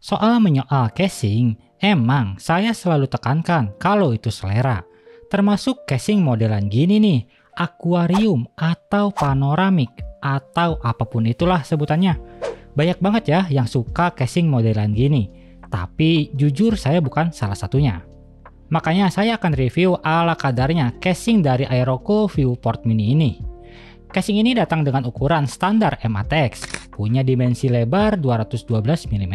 Soal menyoal casing, emang saya selalu tekankan kalau itu selera. Termasuk casing modelan gini nih, akuarium atau panoramik atau apapun itulah sebutannya. Banyak banget ya yang suka casing modelan gini, tapi jujur saya bukan salah satunya. Makanya saya akan review ala kadarnya casing dari Aerocool Viewport Mini ini. Casing ini datang dengan ukuran standar MATX, punya dimensi lebar 212 mm,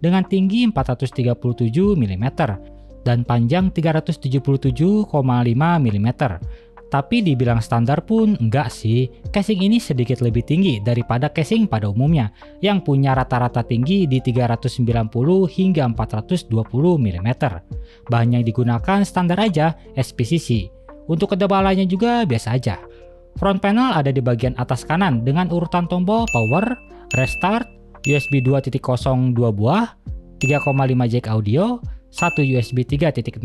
dengan tinggi 437 mm, dan panjang 377,5 mm. Tapi dibilang standar pun enggak sih, casing ini sedikit lebih tinggi daripada casing pada umumnya, yang punya rata-rata tinggi di 390 hingga 420 mm. Bahan yang digunakan standar aja, SPCC. Untuk ketebalannya juga biasa aja. Front panel ada di bagian atas kanan dengan urutan tombol power, restart, USB 2.0 2 buah, 3,5 jack audio, 1 USB 3.0,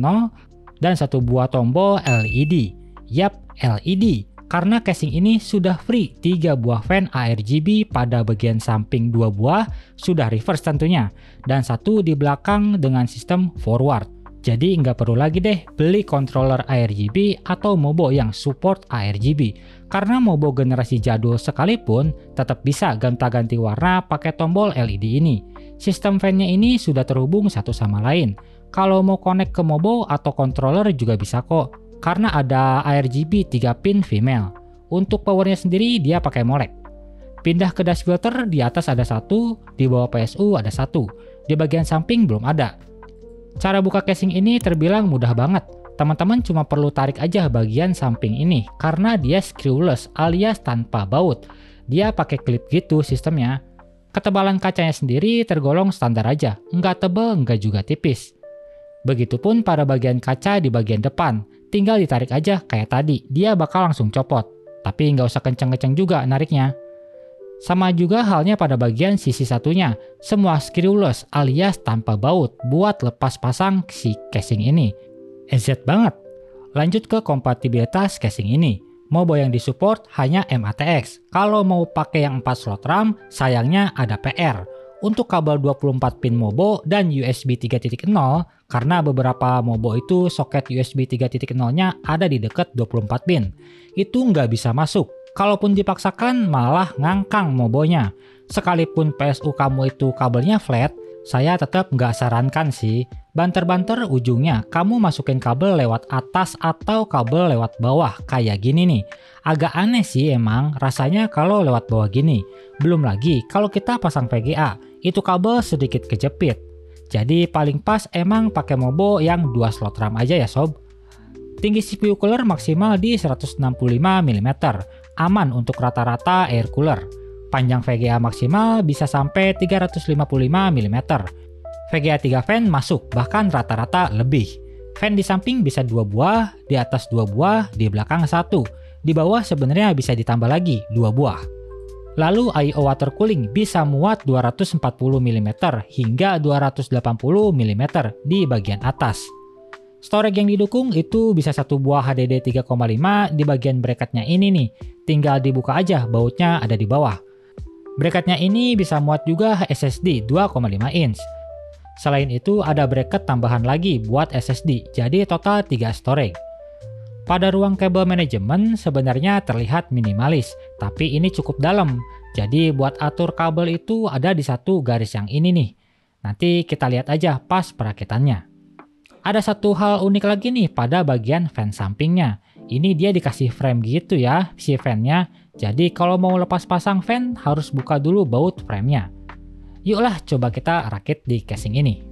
dan 1 buah tombol LED. Yap, LED, karena casing ini sudah free 3 buah fan ARGB pada bagian samping 2 buah, sudah reverse tentunya, dan 1 di belakang dengan sistem forward. Jadi nggak perlu lagi deh beli controller ARGB atau Mobo yang support ARGB. Karena Mobo generasi jadul sekalipun tetap bisa gonta-ganti warna pakai tombol LED ini. Sistem fan-nya ini sudah terhubung satu sama lain. Kalau mau connect ke Mobo atau controller juga bisa kok. Karena ada ARGB 3 pin female. Untuk powernya sendiri dia pakai molek. Pindah ke dash filter, di atas ada 1, di bawah PSU ada 1. Di bagian samping belum ada. Cara buka casing ini terbilang mudah banget. Teman-teman cuma perlu tarik aja bagian samping ini karena dia screwless alias tanpa baut. Dia pakai klip gitu sistemnya. Ketebalan kacanya sendiri tergolong standar aja, nggak tebel nggak juga tipis. Begitupun pada bagian kaca di bagian depan, tinggal ditarik aja kayak tadi, dia bakal langsung copot. Tapi nggak usah kenceng-kenceng juga nariknya. Sama juga halnya pada bagian sisi satunya, semua screwless alias tanpa baut buat lepas pasang si casing ini. EZ banget. Lanjut ke kompatibilitas casing ini. Mobo yang disupport hanya MATX. Kalau mau pakai yang 4 slot RAM, sayangnya ada PR. Untuk kabel 24 pin Mobo dan USB 3.0, karena beberapa Mobo itu soket USB 3.0-nya ada di dekat 24 pin. Itu nggak bisa masuk. Kalaupun dipaksakan malah ngangkang Mobonya. Sekalipun PSU kamu itu kabelnya flat, saya tetap nggak sarankan sih. Banter-banter ujungnya kamu masukin kabel lewat atas atau kabel lewat bawah kayak gini nih. Agak aneh sih emang rasanya kalau lewat bawah gini. Belum lagi kalau kita pasang VGA, itu kabel sedikit kejepit. Jadi paling pas emang pakai Mobo yang 2 slot RAM aja ya sob. Tinggi CPU cooler maksimal di 165 mm. Aman untuk rata-rata air cooler. Panjang VGA maksimal bisa sampai 355 mm. VGA 3 fan masuk, bahkan rata-rata lebih. Fan di samping bisa 2 buah, di atas 2 buah, di belakang 1. Di bawah sebenarnya bisa ditambah lagi 2 buah. Lalu I/O water cooling bisa muat 240 mm hingga 280 mm di bagian atas. Storage yang didukung itu bisa 1 buah HDD 3,5 di bagian bracketnya ini nih. Tinggal dibuka aja, bautnya ada di bawah. Bracketnya ini bisa muat juga SSD 2,5 inch. Selain itu ada bracket tambahan lagi buat SSD, jadi total 3 storage. Pada ruang kabel manajemen sebenarnya terlihat minimalis, tapi ini cukup dalam. Jadi buat atur kabel itu ada di satu garis yang ini nih. Nanti kita lihat aja pas perakitannya. Ada satu hal unik lagi nih pada bagian fan sampingnya. Ini dia dikasih frame gitu ya si fan-nya. Jadi kalau mau lepas pasang fan harus buka dulu baut frame-nya. Yuklah coba kita rakit di casing ini.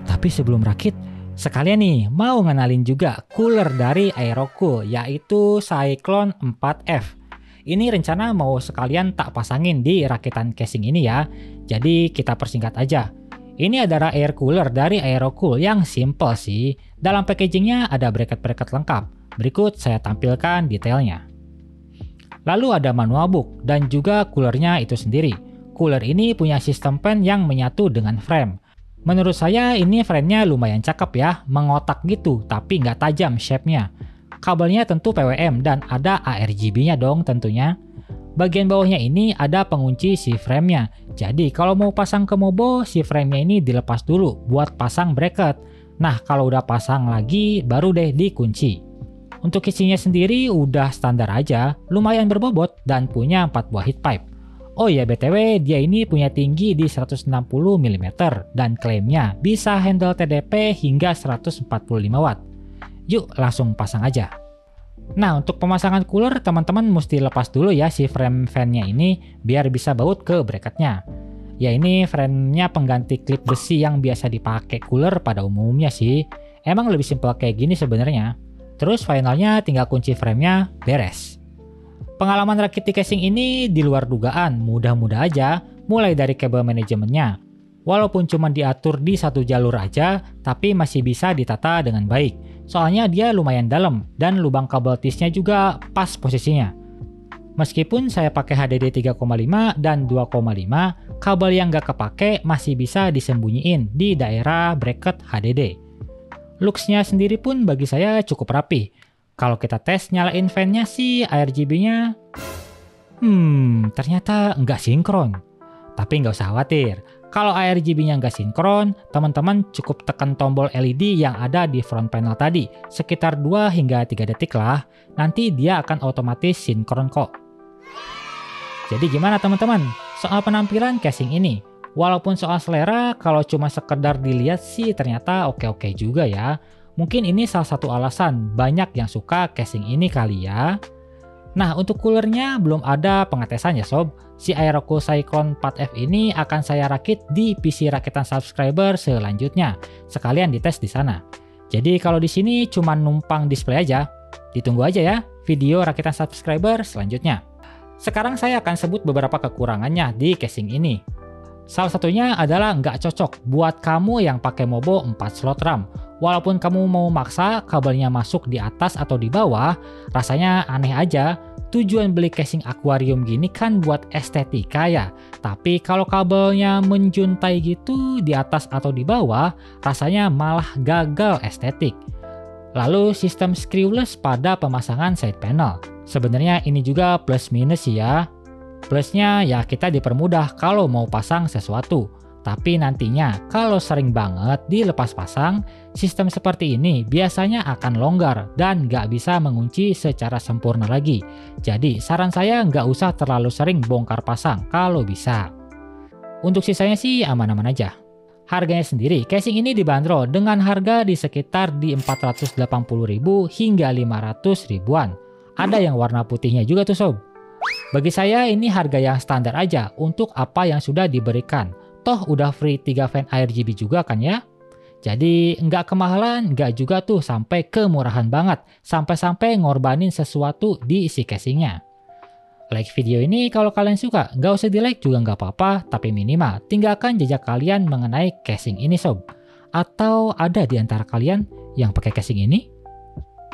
Tapi sebelum rakit, sekalian nih mau ngenalin juga cooler dari Aerocool yaitu Cyclone 4F. Ini rencana mau sekalian tak pasangin di rakitan casing ini ya. Jadi kita persingkat aja. Ini adalah air cooler dari Aerocool yang simple sih. Dalam packagingnya ada bracket-bracket lengkap. Berikut saya tampilkan detailnya. Lalu ada manual book dan juga coolernya itu sendiri. Cooler ini punya sistem fan yang menyatu dengan frame. Menurut saya ini frame-nya lumayan cakep ya, mengotak gitu tapi nggak tajam shape-nya. Kabelnya tentu PWM dan ada ARGB-nya dong tentunya. Bagian bawahnya ini ada pengunci si frame-nya. Jadi kalau mau pasang ke Mobo, si frame-nya ini dilepas dulu buat pasang bracket. Nah kalau udah pasang lagi baru deh dikunci. Untuk casingnya sendiri udah standar aja, lumayan berbobot dan punya 4 buah heat pipe. Oh ya BTW, dia ini punya tinggi di 160 mm dan klaimnya bisa handle TDP hingga 145 watt. Yuk langsung pasang aja. Nah untuk pemasangan cooler teman-teman mesti lepas dulu ya si frame fan-nya ini biar bisa baut ke bracketnya. Ya ini frame-nya pengganti klip besi yang biasa dipakai cooler pada umumnya sih. Emang lebih simpel kayak gini sebenarnya. Terus finalnya tinggal kunci frame-nya, beres. Pengalaman rakit di casing ini di luar dugaan, mudah-mudah aja, mulai dari kabel manajemennya. Walaupun cuma diatur di satu jalur aja, tapi masih bisa ditata dengan baik. Soalnya dia lumayan dalam, dan lubang kabel tisnya juga pas posisinya. Meskipun saya pakai HDD 3,5 dan 2,5, kabel yang gak kepake masih bisa disembunyiin di daerah bracket HDD. Looks-nya sendiri pun bagi saya cukup rapi. Kalau kita tes nyalain fan-nya sih RGB-nya ternyata nggak sinkron. Tapi nggak usah khawatir. Kalau RGB-nya nggak sinkron, teman-teman cukup tekan tombol LED yang ada di front panel tadi. Sekitar 2 hingga 3 detik lah. Nanti dia akan otomatis sinkron kok. Jadi gimana teman-teman? Soal penampilan casing ini. Walaupun soal selera, kalau cuma sekedar dilihat sih ternyata oke-oke juga ya. Mungkin ini salah satu alasan banyak yang suka casing ini kali ya. Nah untuk coolernya belum ada pengetesan ya sob. Si Aerocool Cyclone 4F ini akan saya rakit di PC rakitan subscriber selanjutnya. Sekalian dites di sana. Jadi kalau di sini cuma numpang display aja. Ditunggu aja ya video rakitan subscriber selanjutnya. Sekarang saya akan sebut beberapa kekurangannya di casing ini. Salah satunya adalah nggak cocok buat kamu yang pakai Mobo 4 slot RAM. Walaupun kamu mau maksa kabelnya masuk di atas atau di bawah, rasanya aneh aja. Tujuan beli casing akuarium gini kan buat estetika ya. Tapi kalau kabelnya menjuntai gitu di atas atau di bawah, rasanya malah gagal estetik. Lalu sistem screwless pada pemasangan side panel. Sebenarnya ini juga plus minus ya. Plusnya ya kita dipermudah kalau mau pasang sesuatu. Tapi nantinya kalau sering banget dilepas pasang, sistem seperti ini biasanya akan longgar dan nggak bisa mengunci secara sempurna lagi. Jadi saran saya nggak usah terlalu sering bongkar pasang kalau bisa. Untuk sisanya sih aman-aman aja. Harganya sendiri, casing ini dibanderol dengan harga di sekitar di 480.000 hingga 500 ribuan. Ada yang warna putihnya juga tuh sob. Bagi saya ini harga yang standar aja untuk apa yang sudah diberikan. Toh udah free 3 fan RGB juga kan ya. Jadi nggak kemahalan, nggak juga tuh sampai kemurahan banget. Sampai-sampai ngorbanin sesuatu di isi casingnya. Like video ini kalau kalian suka, nggak usah di like juga nggak apa-apa. Tapi minimal tinggalkan jejak kalian mengenai casing ini sob. Atau ada di antara kalian yang pakai casing ini?